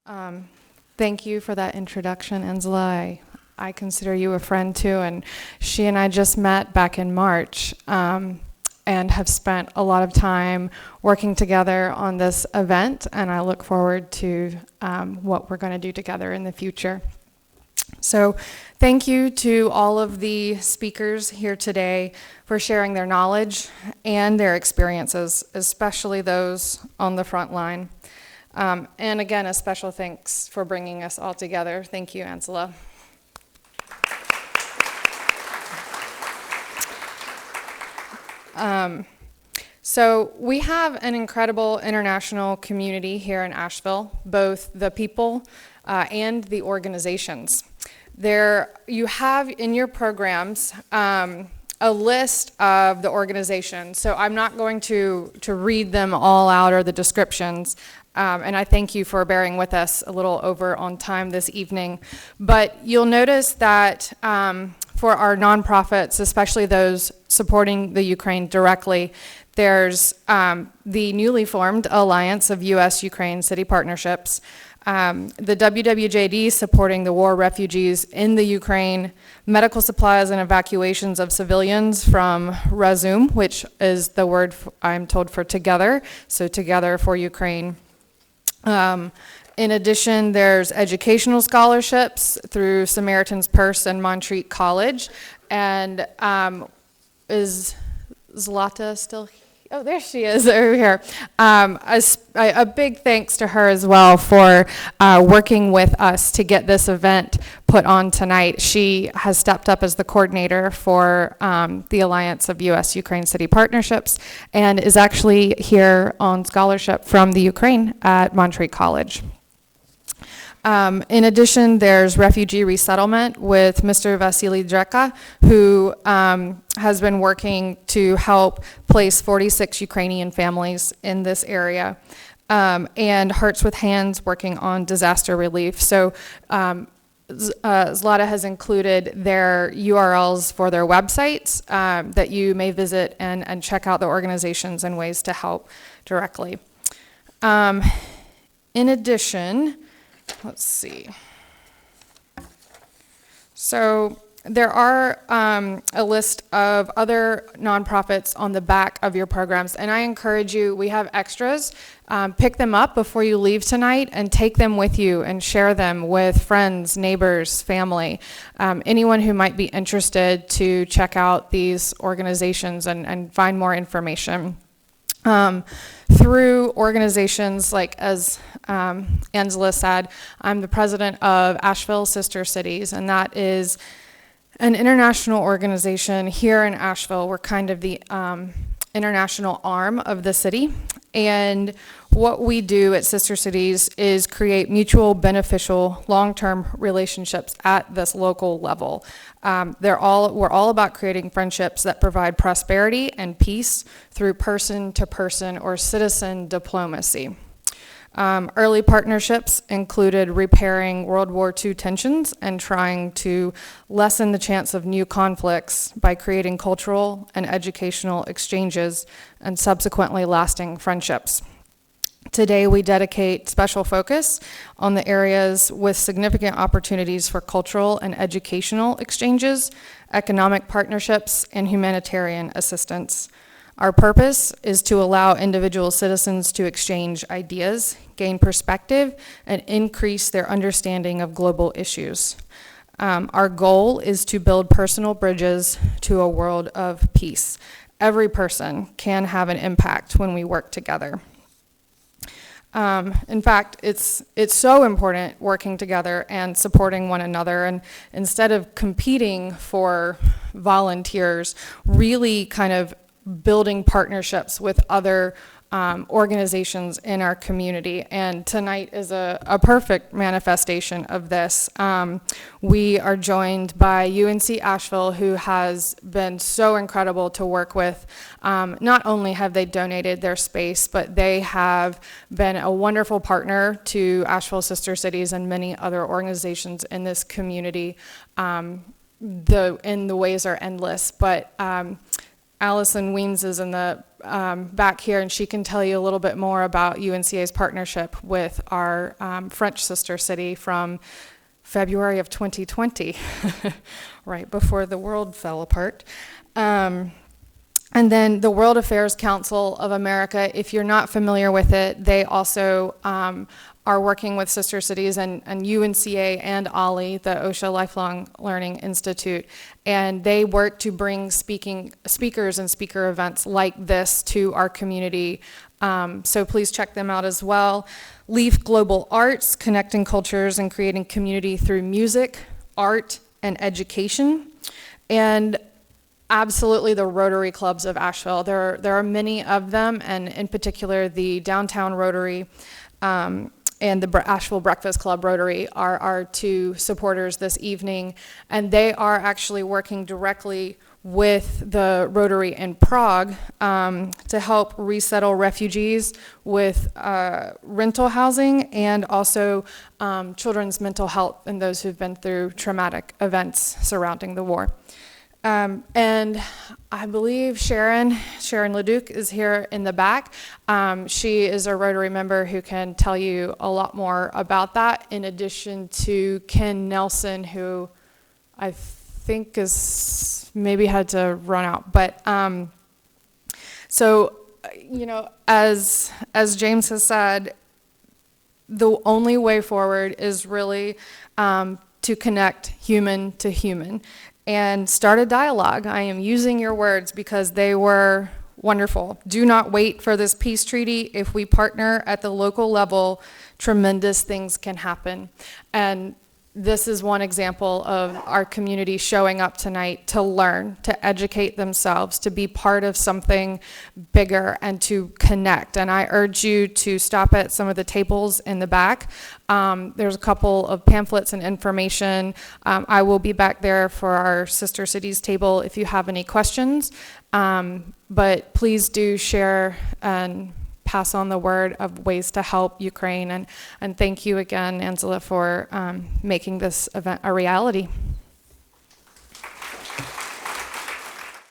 Thank you for that introduction, Angela. I consider you a friend too, and she and I just met back in March and have spent a lot of time working together on this event, and I look forward to what we're going to do together in the future. So thank you to all of the speakers here today for sharing their knowledge and their experiences, especially those on the front line. And again, a special thanks for bringing us all together. Thank you, Angela. So we have an incredible international community here in Asheville, both the people and the organizations. There, you have in your programs a list of the organizations. So I'm not going to read them all out or the descriptions. And I thank you for bearing with us a little over on time this evening. But you'll notice that for our nonprofits, especially those supporting the Ukraine directly, there's the newly formed Alliance of U.S. Ukraine City Partnerships, the WWJD supporting the war refugees in the Ukraine, medical supplies and evacuations of civilians from Razum, which is the word I'm told for together, so Together for Ukraine. In addition, there's educational scholarships through Samaritan's Purse and Montreat College. And is Zlata still here? Oh, there she is over here. A big thanks to her as well for working with us to get this event put on tonight. She has stepped up as the coordinator for the Alliance of U.S. Ukraine City Partnerships and is actually here on scholarship from the Ukraine at Montreat College. In addition, there's refugee resettlement with Mr. Vasily Dreka, who has been working to help place 46 Ukrainian families in this area, and Hearts with Hands working on disaster relief. So Zlata has included their URLs for their websites that you may visit and check out the organizations and ways to help directly. In addition, let's see. So there are a list of other nonprofits on the back of your programs, and I encourage you, we have extras. Pick them up before you leave tonight and take them with you and share them with friends, neighbors, family, anyone who might be interested to check out these organizations and find more information. Through organizations like, as Angela said, I'm the president of Asheville Sister Cities, and that is an international organization here in Asheville. We're kind of the international arm of the city, and what we do at Sister Cities is create mutual beneficial long-term relationships at this local level. We're all about creating friendships that provide prosperity and peace through person-to-person or citizen diplomacy. Early partnerships included repairing World War II tensions and trying to lessen the chance of new conflicts by creating cultural and educational exchanges and subsequently lasting friendships. Today, we dedicate special focus on the areas with significant opportunities for cultural and educational exchanges, economic partnerships, and humanitarian assistance. Our purpose is to allow individual citizens to exchange ideas, gain perspective, and increase their understanding of global issues. Our goal is to build personal bridges to a world of peace. Every person can have an impact when we work together. In fact, it's so important working together and supporting one another, and instead of competing for volunteers, really kind of building partnerships with other organizations in our community. And tonight is a perfect manifestation of this. We are joined by UNC Asheville, who has been so incredible to work with. Not only have they donated their space, but they have been a wonderful partner to Asheville Sister Cities and many other organizations in this community. The ways are endless, but Allison Weems is in the back here, and she can tell you a little bit more about UNCA's partnership with our French sister city from February of 2020, right before the world fell apart. And then the World Affairs Council of America, if you're not familiar with it, they also are working with sister cities and UNCA and OLLI, the OSHA Lifelong Learning Institute, and they work to bring speakers and speaker events like this to our community. So please check them out as well. Leaf Global Arts, connecting cultures and creating community through music, art, and education. And absolutely the Rotary Clubs of Asheville. There are many of them, and in particular the Downtown Rotary and the Asheville Breakfast Club Rotary are our two supporters this evening, and they are actually working directly with the Rotary in Prague to help resettle refugees with rental housing and also children's mental health and those who've been through traumatic events surrounding the war. And I believe Sharon Leduc is here in the back. She is a Rotary member who can tell you a lot more about that, in addition to Ken Nelson, who I think is maybe had to run out. But so, you know, as James has said, the only way forward is really to connect human to human and start a dialogue. I am using your words because they were wonderful. Do not wait for this peace treaty. If we partner at the local level, tremendous things can happen. And this is one example of our community showing up tonight to learn, to educate themselves, to be part of something bigger, and to connect. And I urge you to stop at some of the tables in the back. There's a couple of pamphlets and information. I will be back there for our Sister Cities table if you have any questions. But please do share and pass on the word of ways to help Ukraine. And thank you again, Angela, for making this event a reality.